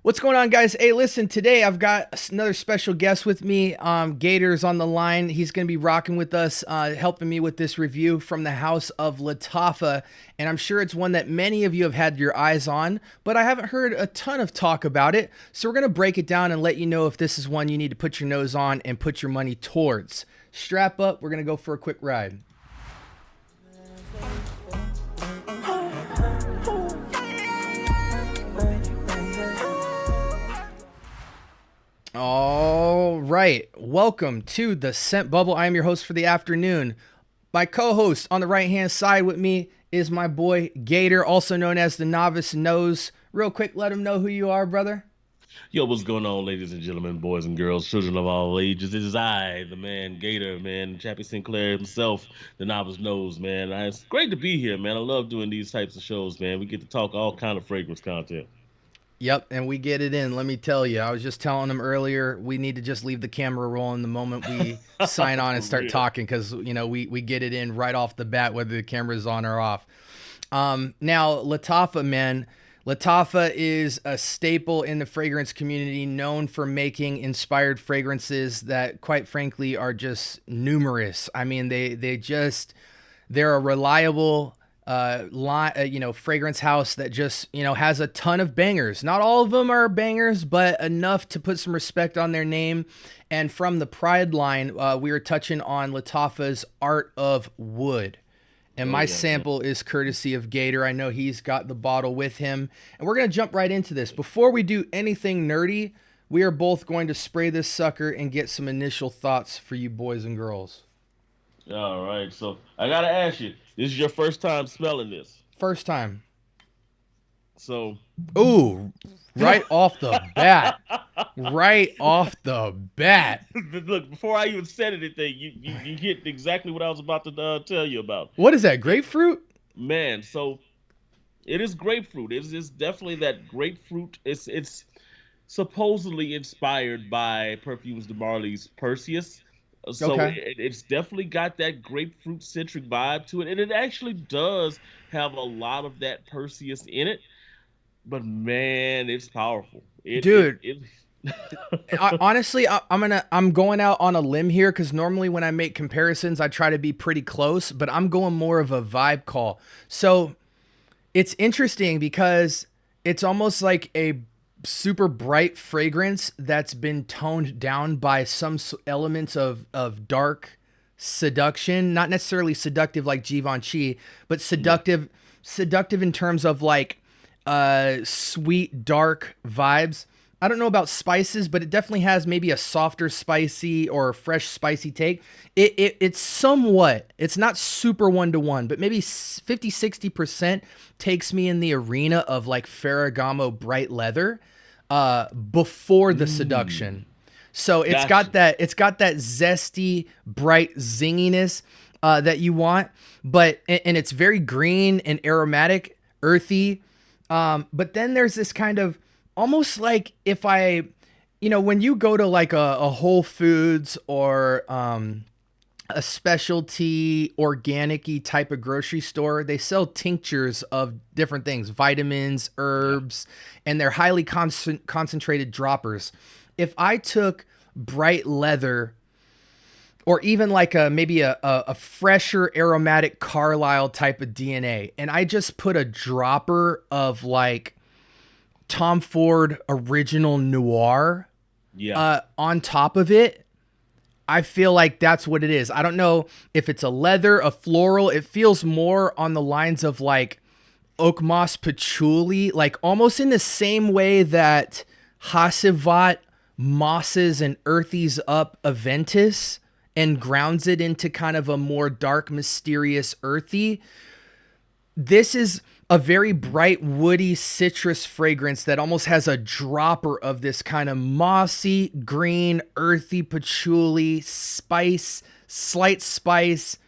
What's going on, guys? Hey, listen, today I've got another special guest with me. Gator's on the line. He's going to be rocking with us, helping me with this review from the house of Lattafa. And I'm sure it's one that many of you have had your eyes on, but I haven't heard a ton of talk about it. So we're going to break it down and let you know if this is one you need to put your nose on and put your money towards. Strap up. We're going to go for a quick ride. All right. Welcome to the Scent Bubble. I am your host for the afternoon. My co-host on the right-hand side with me is my boy Gator, also known as the Novice Nose. Real quick, let him know who you are, brother. Yo, what's going on, ladies and gentlemen, boys and girls, children of all ages? It is I, the man Gator, man, Chappie Sinclair himself, the novice knows, man. It's great to be here, man. I love doing these types of shows, man. We get to talk all kind of fragrance content. Yep, and we get it in. Let me tell you, I was just telling him earlier, we need to just leave the camera rolling the moment we sign on For and start real. talking because, we get it in right off the bat, whether the camera's on or off. Now, Lattafa, man. Lattafa is a staple in the fragrance community, known for making inspired fragrances that, quite frankly, are just numerous. I mean, they're a reliable fragrance house that just has a ton of bangers. Not all of them are bangers, but enough to put some respect on their name. And from the Pride line, we are touching on Lattafa's Art of Wood. And Oh my yeah, man. sample is courtesy of Gator. I know he's got the bottle with him. And we're going to jump right into this. Before we do anything nerdy, we are both going to spray this sucker and get some initial thoughts for you boys and girls. All right, so I gotta ask you, this is your first time smelling this, First time. so Ooh, right off the bat. Right off the bat. look. Before I even said anything, you hit exactly what I was about to tell you about. What is that? Grapefruit? Man, so it is grapefruit. It's definitely that grapefruit. It's supposedly inspired by Perfumes de Marly's Perseus. So Okay. it's definitely got that grapefruit citric vibe to it, and it actually does have a lot of that Perseus in it. But man, it's powerful. Dude, It honestly, I'm going out on a limb here because normally when I make comparisons, I try to be pretty close, but I'm going more of a vibe call. So it's interesting because it's almost like a super bright fragrance that's been toned down by some elements of dark seduction, not necessarily seductive like Givenchy, but yeah. seductive in terms of like sweet dark vibes. I don't know about spices, but it definitely has maybe a softer spicy or a fresh spicy take. It's somewhat, it's not super one to one, but maybe 50-60% takes me in the arena of like Ferragamo bright leather before the Mm, seduction. So gotcha. it's got that zesty, bright zinginess that you want, but and it's very green and aromatic, earthy. But then there's this kind of almost like if I, when you go to like a Whole Foods or a specialty organic type of grocery store, they sell tinctures of different things, vitamins, Yeah. herbs, and they're highly concentrated droppers. If I took bright leather or even like maybe a fresher aromatic Carlisle type of DNA, and I just put a dropper of like Tom Ford original noir Yeah. on top of it, I feel like that's what it is. I don't know if it's a leather, a floral. It feels more on the lines of like oak moss patchouli, like almost in the same way that Hasselvat mosses and earthies up Aventus and grounds it into kind of a more dark, mysterious earthy. This is a very bright, woody citrus fragrance that almost has a dropper of this kind of mossy, green, earthy patchouli slight spice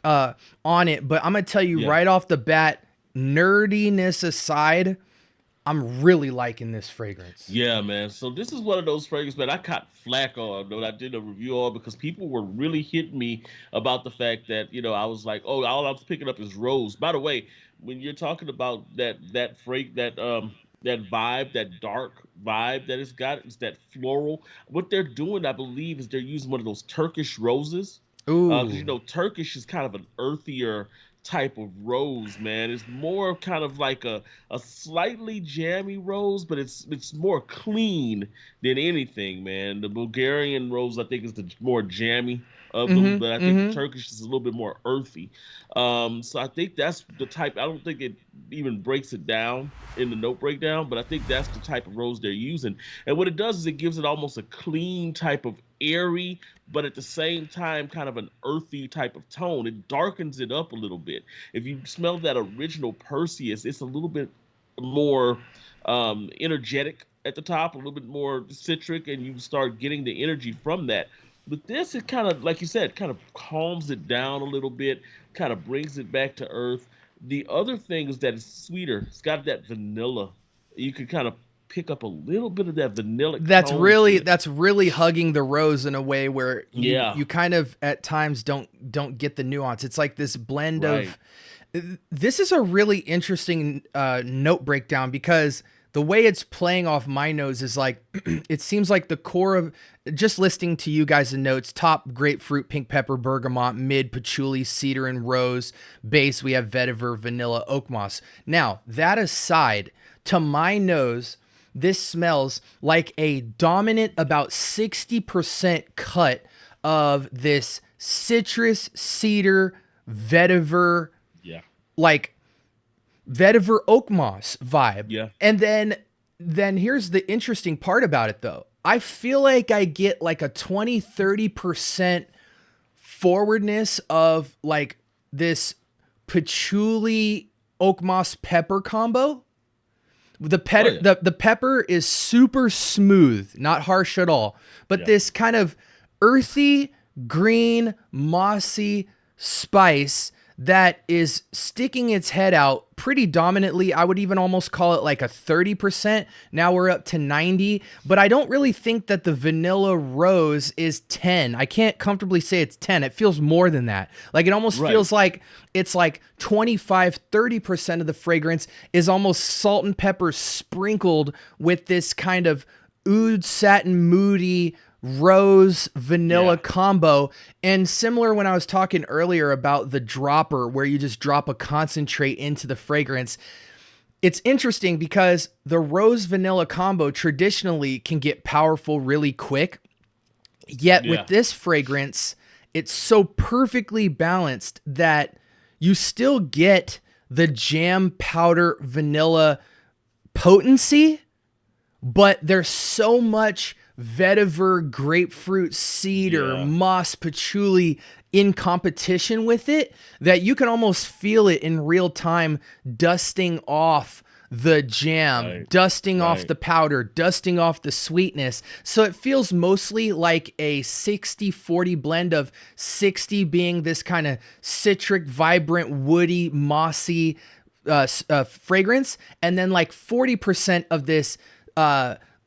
on it. But I'm gonna tell you Yeah. right off the bat, nerdiness aside, I'm really liking this fragrance. Yeah, man. So this is one of those fragrances, man. I caught flack on that I did a review on because people were really hitting me about the fact that I was like, oh, all I was picking up is rose. By the way, when you're talking about that that vibe, that dark vibe that it's got. It's that floral. What they're doing, I believe, is they're using one of those Turkish roses. Because Ooh. Turkish is kind of an earthier type of rose, man. It's more kind of like a slightly jammy rose, but it's more clean than anything, man. The Bulgarian rose, I think, is the more jammy of them, Mm-hmm. but I think the Mm-hmm. Turkish is a little bit more earthy. So I think that's the type. I don't think it even breaks it down in the note breakdown, but I think that's the type of rose they're using. And what it does is it gives it almost a clean type of airy, but at the same time, kind of an earthy type of tone. It darkens it up a little bit. If you smell that original Perseus, it's a little bit more energetic at the top, a little bit more citric, and you start getting the energy from that. But this, it kind of, like you said, kind of calms it down a little bit, kind of brings it back to earth. The other thing is that it's sweeter. It's got that vanilla. You can kind of pick up a little bit of that vanillic tone to it. That's really hugging the rose in a way where Yeah, you kind of at times don't get the nuance. It's like this blend right. of this is a really interesting note breakdown because the way it's playing off my nose is like it seems like the core of just listening to you guys' notes: top grapefruit, pink pepper, bergamot; mid patchouli, cedar, and rose; base we have vetiver, vanilla, oak moss. Now that aside, to my nose, this smells like a dominant about 60% cut of this citrus, cedar, vetiver, Yeah, like vetiver oak moss vibe. yeah. And then here's the interesting part about it though. I feel like I get like a 20-30% forwardness of like this patchouli oak moss pepper combo. Oh yeah, The pepper is super smooth, not harsh at all, but yeah. this kind of earthy, green, mossy spice that is sticking its head out pretty dominantly. I would even almost call it like a 30%. Now we're up to 90, but I don't really think that the vanilla rose is 10. I can't comfortably say it's 10. It feels more than that. Like it almost Right. feels like it's like 25-30% of the fragrance is almost salt and pepper sprinkled with this kind of oud satin moody rose vanilla Yeah. combo. And similar when I was talking earlier about the dropper where you just drop a concentrate into the fragrance, it's interesting because the rose vanilla combo traditionally can get powerful really quick. Yet with Yeah. this fragrance, it's so perfectly balanced that you still get the jam powder vanilla potency, but there's so much vetiver, grapefruit, cedar, Yeah. moss, patchouli in competition with it that you can almost feel it in real time dusting off the jam, Right. dusting off Right. the powder, dusting off the sweetness. So it feels mostly like a 60-40 blend of 60 being this kind of citric, vibrant, woody, mossy fragrance, and then like 40% of this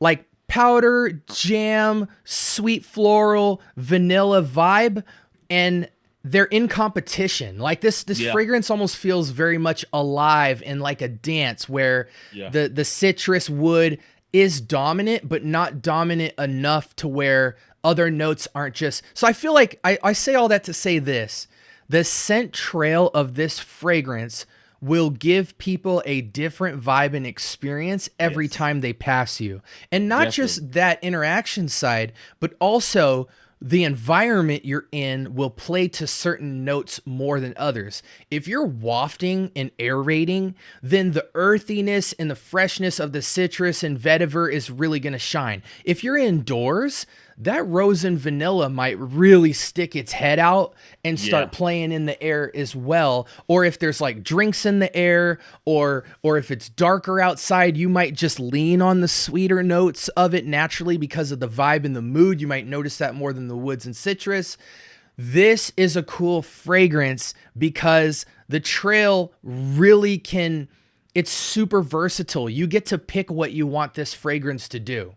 like powder, jam, sweet floral, vanilla vibe, and they're in competition. Like this Yeah. fragrance almost feels very much alive in like a dance where Yeah. the citrus wood is dominant, but not dominant enough to where other notes aren't just. So I feel like I say all that to say this: the scent trail of this fragrance will give people a different vibe and experience every Yes. time they pass you. And not Definitely. just that interaction side, but also the environment you're in will play to certain notes more than others. If you're wafting and aerating, then the earthiness and the freshness of the citrus and vetiver is really going to shine. If you're indoors, that rose and vanilla might really stick its head out and Yeah. start playing in the air as well. Or if there's like drinks in the air, or if it's darker outside, you might just lean on the sweeter notes of it naturally because of the vibe and the mood. You might notice that more than the woods and citrus. This is a cool fragrance because the trail really can, it's super versatile. You get to pick what you want this fragrance to do.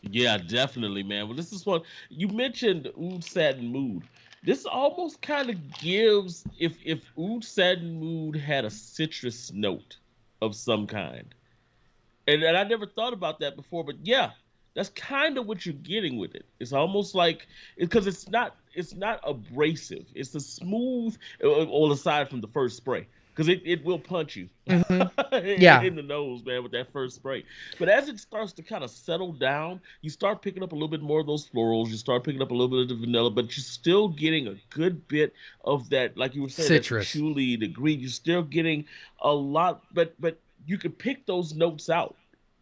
Yeah, definitely, man. Well, this is what you mentioned Oud Satin Mood. This almost kind of gives if Oud Satin Mood had a citrus note of some kind. And I never thought about that before, but yeah, that's kind of what you're getting with it. It's almost like because it's not abrasive. It's a smooth, all aside from the first spray, because it will punch you Hmm. in, Yeah, in the nose, man, with that first spray. But as it starts to kind of settle down, you start picking up a little bit more of those florals. You start picking up a little bit of the vanilla, but you're still getting a good bit of that, like you were saying, that citrus. patchouli, the green. You're still getting a lot, but you can pick those notes out.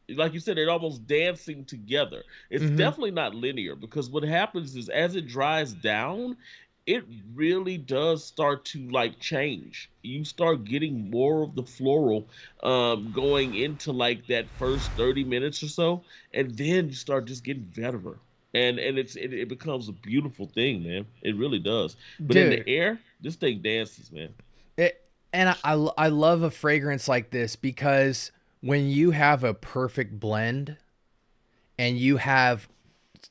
Like you said, they're almost dancing together. It's Hmm. definitely not linear because what happens is as it dries down, it really does start to like change. You start getting more of the floral going into like that first 30 minutes or so, and then you start just getting vetiver. And it becomes a beautiful thing, man. It really does. But in Dude, the air, this thing dances, man. and I love a fragrance like this because when you have a perfect blend and you have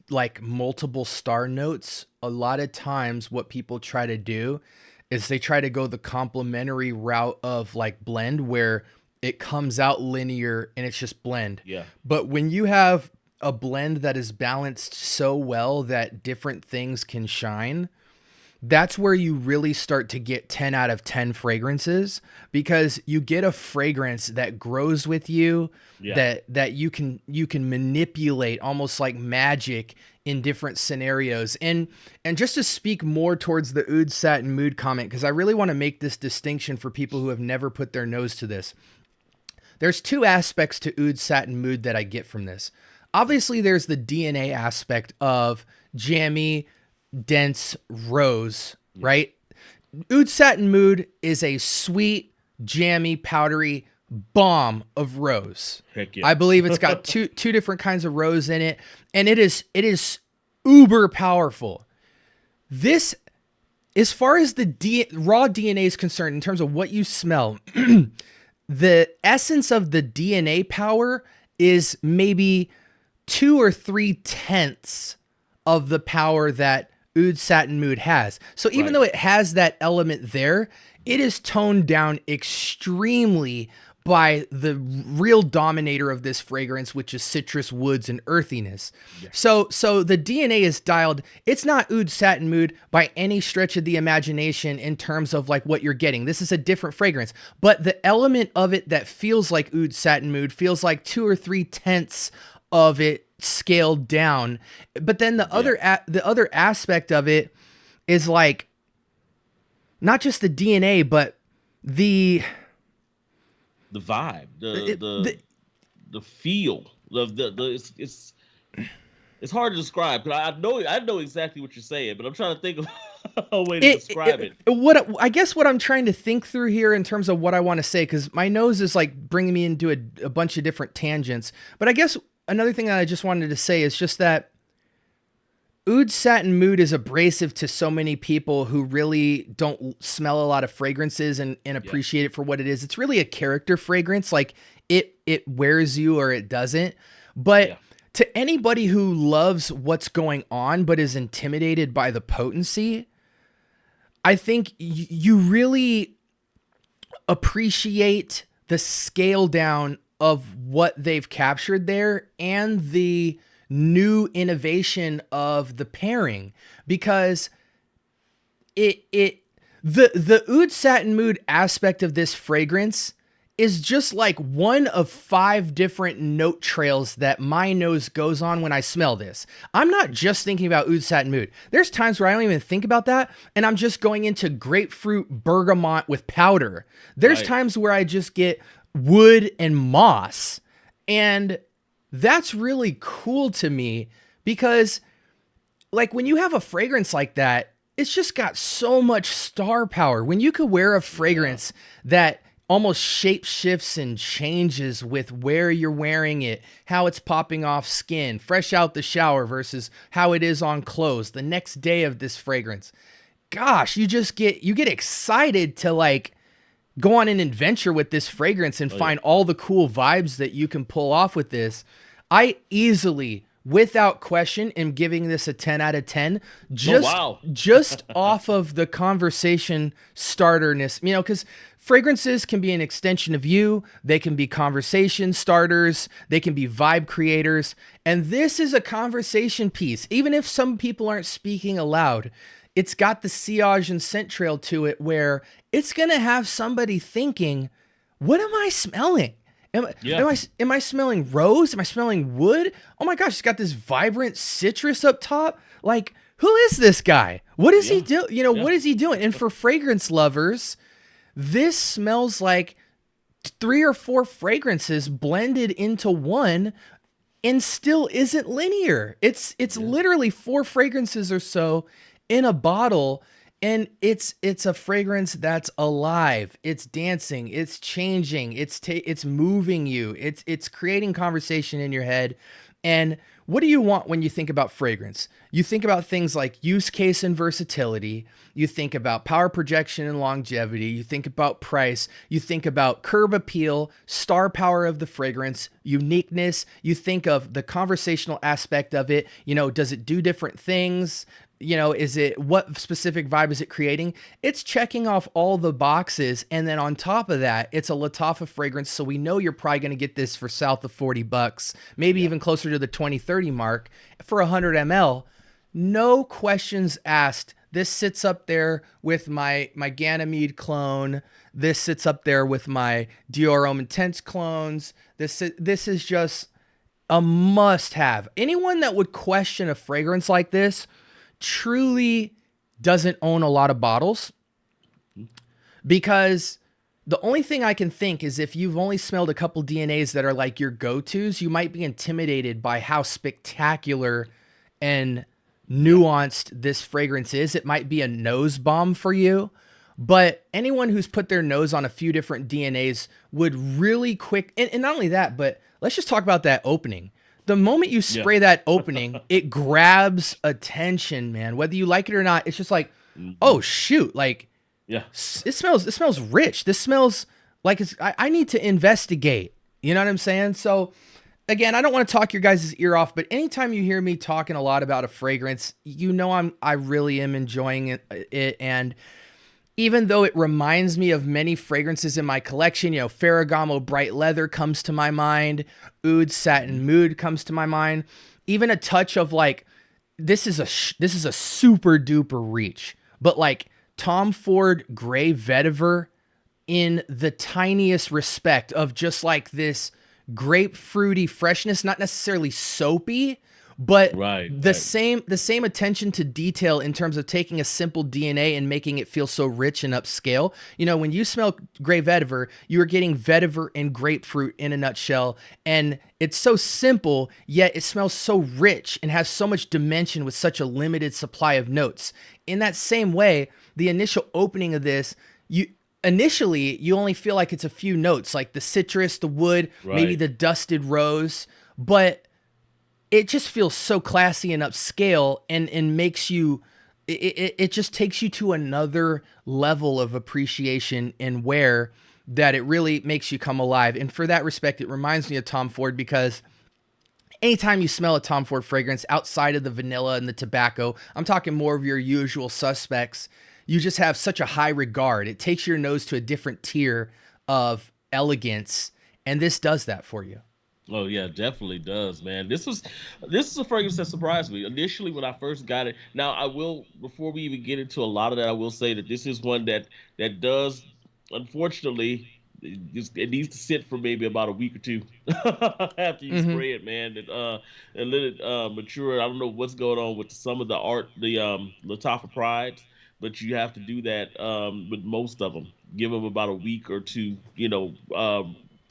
like multiple star notes, a lot of times what people try to do is they try to go the complementary route of like blend where it comes out linear and it's just blend. Yeah. But when you have a blend that is balanced so well that different things can shine, that's where you really start to get 10 out of 10 fragrances because you get a fragrance that grows with you, Yeah. that you can manipulate almost like magic in different scenarios. And just to speak more towards the oud satin mood comment, because I really want to make this distinction for people who have never put their nose to this. There's two aspects to oud satin mood that I get from this. Obviously there's the DNA aspect of jammy, dense rose, Yeah. right? Oud Satin Mood is a sweet, jammy, powdery bomb of rose. Heck yeah. I believe it's got two different kinds of rose in it, and it is uber powerful. This, as far as the raw DNA is concerned, in terms of what you smell, the essence of the DNA power is maybe 2 or 3 tenths of the power that oud satin mood has. So even Right. though it has that element there, it is toned down extremely by the real dominator of this fragrance, which is citrus, woods, and earthiness. Yeah. So the DNA is dialed. It's not oud satin mood by any stretch of the imagination in terms of like what you're getting. This is a different fragrance, but the element of it that feels like oud satin mood feels like 2 or 3 tenths of it scaled down. But then the Yeah. other aspect of it is like not just the DNA, but the The vibe, the it, the the feel of the it's hard to describe because I know exactly what you're saying, but I'm trying to think of a way to describe it. what I guess what I'm trying to think through here in terms of what I want to say, because my nose is like bringing me into a bunch of different tangents. But I guess another thing that I just wanted to say is just that oud satin mood is abrasive to so many people who really don't smell a lot of fragrances and Yeah, appreciate it for what it is. It's really a character fragrance. Like it wears you or it doesn't. But yeah, to anybody who loves what's going on but is intimidated by the potency, I think you really appreciate the scale down of what they've captured there and the new innovation of the pairing, because the oud satin mood aspect of this fragrance is just like one of 5 different note trails that my nose goes on when I smell this. I'm not just thinking about oud satin mood. There's times where I don't even think about that and I'm just going into grapefruit bergamot with powder. There's right. times where I just get wood and moss. And that's really cool to me because like when you have a fragrance like that, it's just got so much star power. When you could wear a Yeah, fragrance that almost shape shifts and changes with where you're wearing it, how it's popping off skin, fresh out the shower versus how it is on clothes the next day of this fragrance. Gosh, you get excited to like go on an adventure with this fragrance and oh yeah, find all the cool vibes that you can pull off with this. I easily without question, am giving this a 10 out of 10, Oh just wow. just off of the conversation starterness, because fragrances can be an extension of you, they can be conversation starters, they can be vibe creators, and this is a conversation piece. Even if some people aren't speaking aloud, it's got the sillage and scent trail to it where it's going to have somebody thinking, what am I smelling? Am, Yeah. am I smelling rose? Am I smelling wood? Oh my gosh, it's got this vibrant citrus up top. Like, who is this guy? What is he Yeah. do? Yeah. What is he doing? And for fragrance lovers, this smells like three or four fragrances blended into one and still isn't linear. It's Yeah. literally four fragrances or so in a bottle, and it's a fragrance that's alive. It's dancing, it's changing, it's moving you. It's creating conversation in your head. And what do you want when you think about fragrance? You think about things like use case and versatility. You think about power projection and longevity. You think about price. You think about curb appeal, star power of the fragrance, uniqueness. You think of the conversational aspect of it. Does it do different things? Is it, what specific vibe is it creating? It's checking off all the boxes. And then on top of that, it's a Lattafa fragrance. So we know you're probably going to get this for south of $40, maybe Yeah. even closer to the 20-30 mark for 100 ml. No questions asked. This sits up there with my Ganymede clone. This sits up there with my Dior Homme Intense clones. This is just a must have. Anyone that would question a fragrance like this truly doesn't own a lot of bottles, because the only thing I can think is if you've only smelled a couple DNAs that are like your go-tos, you might be intimidated by how spectacular and Yeah. nuanced this fragrance is. It might be a nose bomb for you, but anyone who's put their nose on a few different DNAs would really quick, and not only that, but let's just talk about that opening. The moment you Yeah. spray that opening, it grabs attention, man. Whether you like it or not, it's just like, Hmm. oh shoot, like Yeah. it smells rich. This smells like I need to investigate. You know what I'm saying? So again, I don't want to talk your guys' ear off, but anytime you hear me talking a lot about a fragrance, I really am enjoying it. And even though it reminds me of many fragrances in my collection, Ferragamo Bright Leather comes to my mind, Oud Hmm. Satin Mood comes to my mind, even a touch of like, this is a super duper reach, but like Tom Ford Gray Vetiver in the tiniest respect of just like this grapefruity freshness, not necessarily soapy, but Right. the Right. same attention to detail in terms of taking a simple DNA and making it feel so rich and upscale. When you smell gray vetiver, you are getting vetiver and grapefruit in a nutshell, and it's so simple, yet it smells so rich and has so much dimension with such a limited supply of notes. In that same way, the initial opening of this, you only feel like it's a few notes, like the citrus, the wood, maybe Right. the dusted rose, but it just feels so classy and upscale, and makes you it just takes you to another level of appreciation and wear, that it really makes you come alive. And for that respect, it reminds me of Tom Ford, because anytime you smell a Tom Ford fragrance outside of the vanilla and the tobacco, I'm talking more of your usual suspects, you just have such a high regard. It takes your nose to a different tier of elegance, and this does that for you. Oh yeah, definitely does, man. This is a fragrance that surprised me initially when I first got it. Now I will, before we even get into a lot of that, I will say that this is one that does, unfortunately, it needs to sit for maybe about a week or two after you Mm-hmm. spray it, man, and let it mature. I don't know what's going on with some of the Lattafa Prides, but you have to do that with most of them. Give them about a week or two,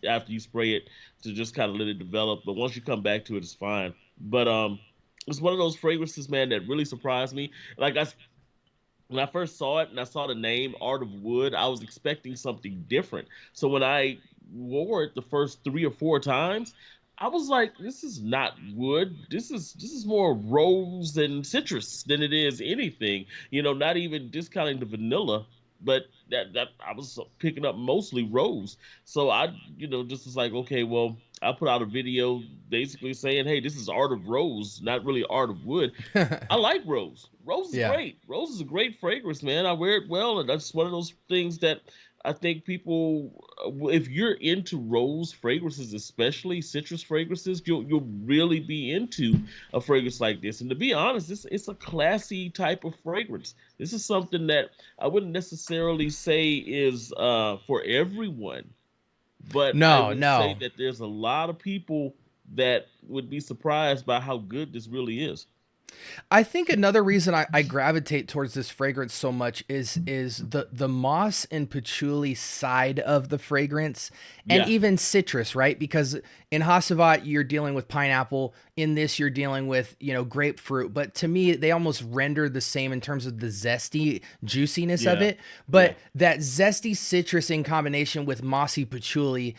after you spray it, to just kind of let it develop. But once you come back to it, it's fine. But it's one of those fragrances, man, that really surprised me. Like when I first saw it and I saw the name Art of Wood, I was expecting something different. So when I wore it the first 3 or 4 times, I was like, "This is not wood. This is more rose and citrus than it is anything. Not even discounting the vanilla, but that I was picking up mostly rose. So I, just was like, okay, well, I put out a video basically saying, "Hey, this is art of rose, not really art of wood." I like rose. Rose is Yeah. great. Rose is a great fragrance, man. I wear it well, and that's one of those things that I think people, if you're into rose fragrances, especially citrus fragrances, you'll really be into a fragrance like this. And to be honest, it's a classy type of fragrance. This is something that I wouldn't necessarily say is for everyone, but I No, will say no. that there's a lot of people that would be surprised by how good this really is. I think another reason I gravitate towards this fragrance so much is the moss and patchouli side of the fragrance, and Yeah, even citrus, right? Because in Hassavat you're dealing with pineapple, in this you're dealing with, you know, grapefruit, but to me they almost render the same in terms of the zesty juiciness of yeah, it. yeah. But that zesty citrus in combination with mossy patchouli,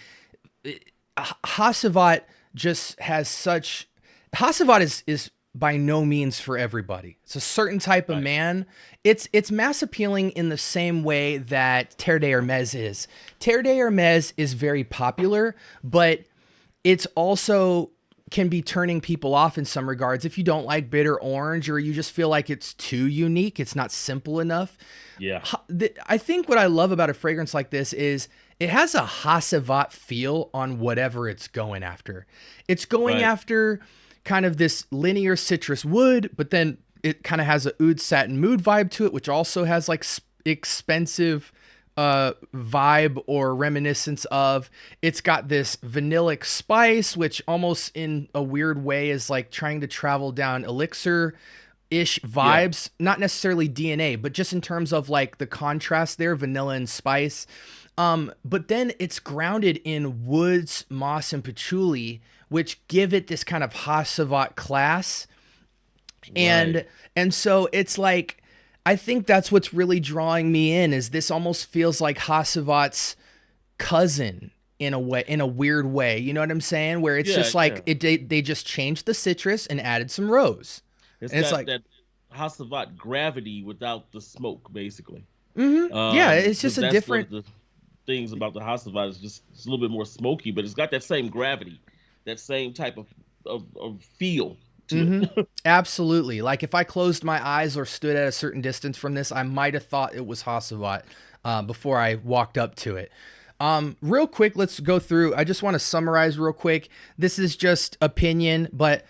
Hassavat just has such Hassavat is by no means for everybody. It's a certain type of Right. man. It's mass appealing in the same way that Terre de Hermes is. Terre de Hermes is very popular, but it's also can be turning people off in some regards if you don't like bitter orange or you just feel like it's too unique, it's not simple enough. Yeah. I think what I love about a fragrance like this is it has a Hassavat feel on whatever it's going after. It's going Right. after kind of this linear citrus wood, but then it kind of has a oud satin mood vibe to it, which also has like expensive vibe or reminiscence of. It's got this vanillic spice, which almost in a weird way is like trying to travel down elixir ish Yeah. vibes, not necessarily DNA, but just in terms of like the contrast there, vanilla and spice. But then it's grounded in woods, moss, and patchouli, which give it this kind of Hassavat class. Right. And so it's like I think that's what's really drawing me in is this almost feels like Hassavat's cousin in a way, in a weird way. You know what I'm saying? Where it's Yeah. just like Yeah. they just changed the citrus and added some rose. It's And it's got like, that Hasselblad gravity without the smoke, basically. yeah, it's just Because a that's one of different. the things about the Hasselblad is just it's a little bit more smoky, but it's got that same gravity, that same type of feel to it. Absolutely. Like if I closed my eyes or stood at a certain distance from this, I might have thought it was Hasselblad before I walked up to it. Real quick, let's go through. I just want to summarize real quick. This is just opinion, but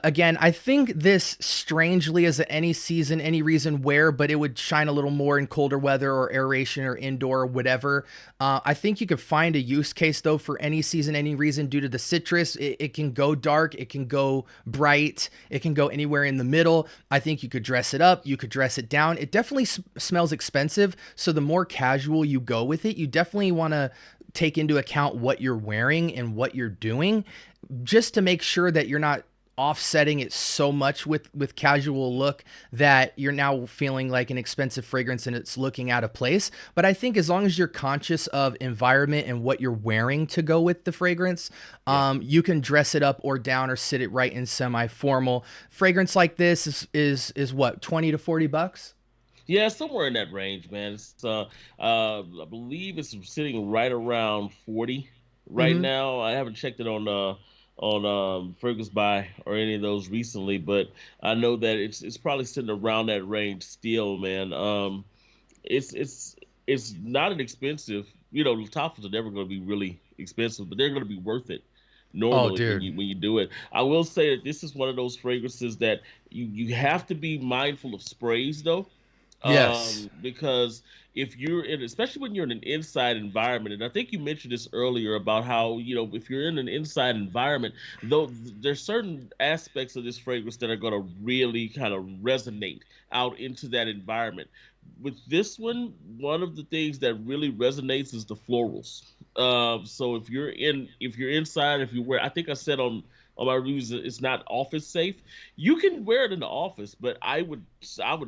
again, I think this strangely is a any season, any reason wear, but it would shine a little more in colder weather or aeration or indoor or whatever. I think you could find a use case though for any season, any reason due to the citrus. It can go dark, it can go bright, it can go anywhere in the middle. I think you could dress it up, you could dress it down. It definitely smells expensive. So the more casual you go with it, you definitely want to take into account what you're wearing and what you're doing just to make sure that you're not offsetting it so much with casual look that you're now feeling like an expensive fragrance and it's looking out of place. But I think as long as you're conscious of environment and what you're wearing to go with the fragrance, Yeah. you can dress it up or down or sit it right in semi-formal. Fragrance like this is what, 20 to 40 bucks? Yeah, somewhere in that range, man. I believe it's sitting right around 40 right Mm-hmm. now. I haven't checked it on Fergus Buy or any of those recently, but I know that it's probably sitting around that range still, man. It's it's it's not an expensive. You know, Lattafas are never going to be really expensive, but they're going to be worth it Oh, normally when dude. you do it. I will say that this is one of those fragrances that you have to be mindful of sprays though, Yes. because if you're in, especially when you're in an inside environment, and I think you mentioned this earlier about how, you know, if you're in an inside environment, though there's certain aspects of this fragrance that are going to really kind of resonate out into that environment. With this one of the things that really resonates is the florals. So if you're inside, if you wear, I think I said on my reviews that it's not office safe. You can wear it in the office, but I would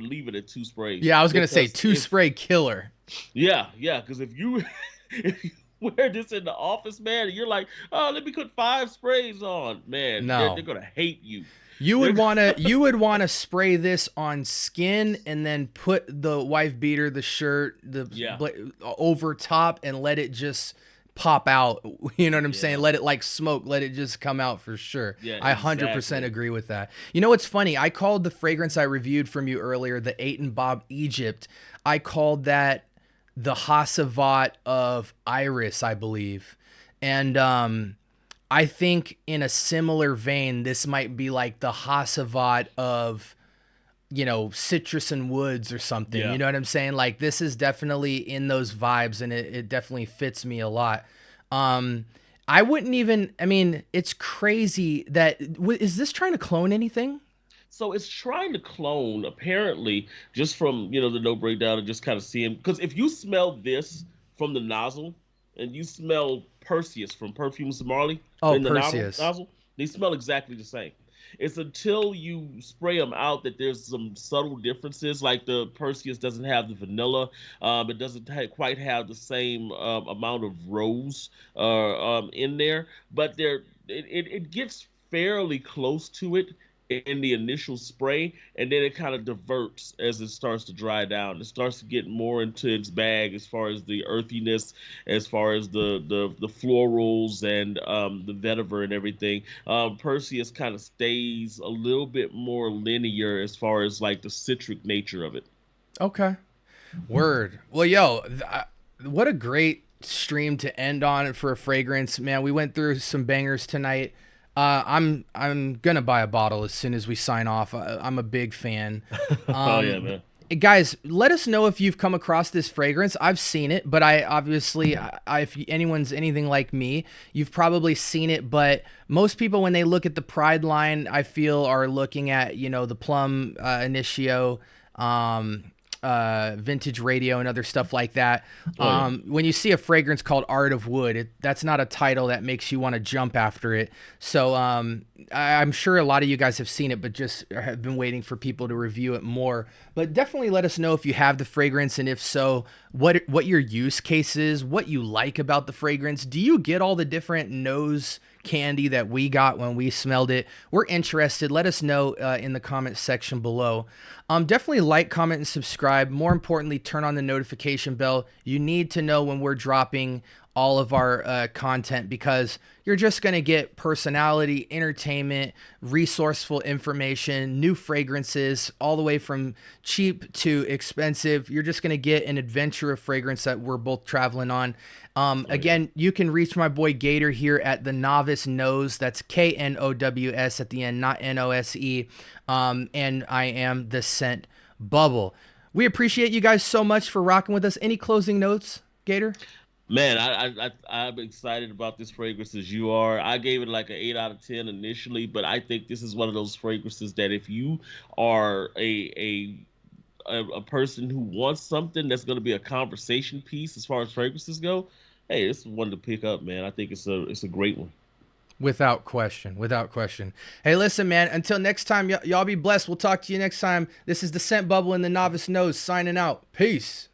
leave it at two sprays Yeah, I was gonna say because two if spray killer. yeah, because if you if you wear this in the office, man, and you're like, oh, let me put five sprays on, man, they're No. gonna hate you. You They're would wanna spray this on skin and then put the wife beater, the shirt, yeah, over top and let it just pop out. You know what I'm saying? Yeah. Let it like smoke, let it just come out for sure. Yeah, I 100% exactly. agree with that. You know what's funny? I called the fragrance I reviewed from you earlier, the 8 and Bob Egypt. I called that the Hasavat of Iris, I believe. And I think in a similar vein, this might be like the Hasavat of, you know, citrus and woods or something. Yeah. You know what I'm saying? Like this is definitely in those vibes, and it definitely fits me a lot. Um, I wouldn't even, I mean, it's crazy that, is this trying to clone anything? So it's trying to clone, apparently, just from the no breakdown and just kind of seeing. Because if you smell this from the nozzle, and you smell Perseus from Perfumes of Marley Oh, in the Perseus. nozzle, they smell exactly the same. It's until you spray them out that there's some subtle differences. Like the Perseus doesn't have the vanilla, it doesn't quite have the same amount of rose in there, but it gets fairly close to it in the initial spray, and then it kind of diverts as it starts to dry down. It starts to get more into its bag as far as the earthiness, as far as the florals and the vetiver and everything. Perseus kind of stays a little bit more linear as far as like the citric nature of it. Okay. Word. Well, yo, what a great stream to end on for a fragrance, man. We went through some bangers tonight. I'm gonna buy a bottle as soon as we sign off. I'm a big fan. Oh yeah, Um, man. guys, let us know if you've come across this fragrance. I've seen it, but I obviously, if anyone's anything like me, you've probably seen it. But most people, when they look at the Pride line, I feel are looking at, you know, the Plum Initio, vintage radio and other stuff like that. Oh yeah. When you see a fragrance called Art of Wood, that's not a title that makes you want to jump after it. So I'm sure a lot of you guys have seen it, but just have been waiting for people to review it more. But definitely let us know if you have the fragrance, and if so, what your use case is, what you like about the fragrance. Do you get all the different nose candy that we got when we smelled it? We're interested. Let us know in the comment section below. Definitely like, comment, and subscribe. More importantly, turn on the notification bell. You need to know when we're dropping all of our content, because you're just going to get personality, entertainment, resourceful information, new fragrances, all the way from cheap to expensive. You're just going to get an adventure of fragrance that we're both traveling on. Oh yeah. Again, you can reach my boy Gator here at the Novice Nose. That's Knows at the end, not Nose. And I am the Scent Bubble. We appreciate you guys so much for rocking with us. Any closing notes, Gator? Man, I'm excited about this fragrance as you are. I gave it like an 8 out of 10 initially, but I think this is one of those fragrances that if you are a person who wants something that's going to be a conversation piece as far as fragrances go, hey, this is one to pick up, man. I think it's a great one. Without question. Without question. Hey, listen, man. Until next time, y'all be blessed. We'll talk to you next time. This is the Scent Bubble and the Novice Nose signing out. Peace.